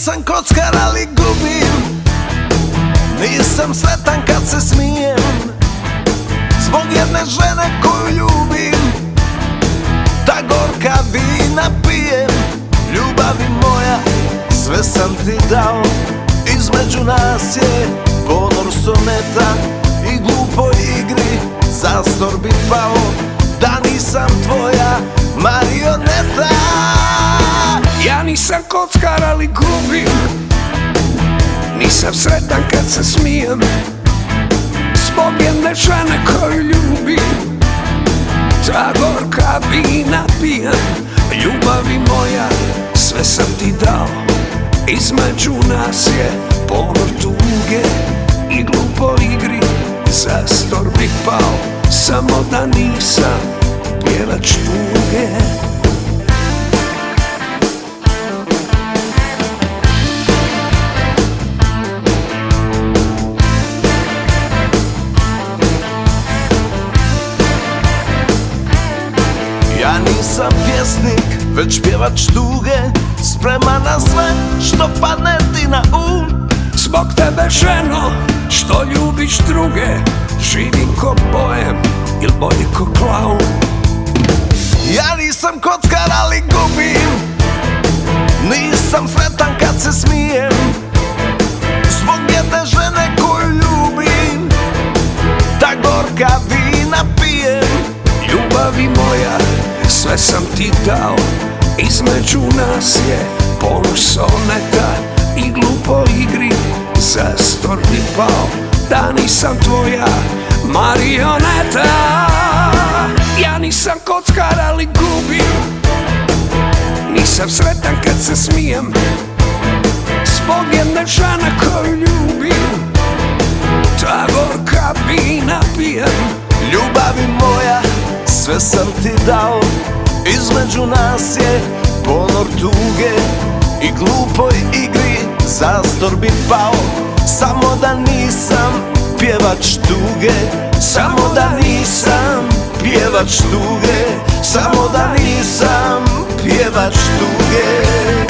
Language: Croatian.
nisam kockar, ali gubim. Nisam sretan kad se smijem zbog jedne žene koju ljubim. Da gorka vina pijem. Ljubavi moja, sve sam ti dao. Između nas je ponor soneta i glupoj igri zastor bi pao. Da nisam tvoja marioneta. Ja nisam kockar, ali gubim. Nisam sretan kad se smijem zbog jedne žene koju ljubim. Ta gorka vina pijem. Ljubavi moja, sve sam ti dao. Između nas je ponor tuge i glupoj igri zastor bi pao. Samo da nisam pjevač tuge. Ja nisam pjesnik, već pjevač tuge, spreman na sve što padne ti na um. Zbog tebe, ženo, što ljubiš druge, živim ko bojem il bolje ko klaun. Ja nisam kockar, ali gubim. Nisam sretan kad se smijem zbog jedne žene koju ljubim. Da gorka vina pijem. Ljubavi moja, sve sam ti dao. Između nas je ponor soneta i glupoj igri zastor bi pao. Da nisam tvoja marioneta. Ja nisam kockar, ali gubim. Nisam sretan kad se smijem zbog jedne žene koju ljubim. Ta gorka vina pijem. Ljubavi moja, sve sam ti dao. Između nas je ponor tuge i glupoj igri zastor bi pao. Samo da nisam pjevač tuge. Samo da nisam pjevač tuge. Samo da nisam pjevač tuge.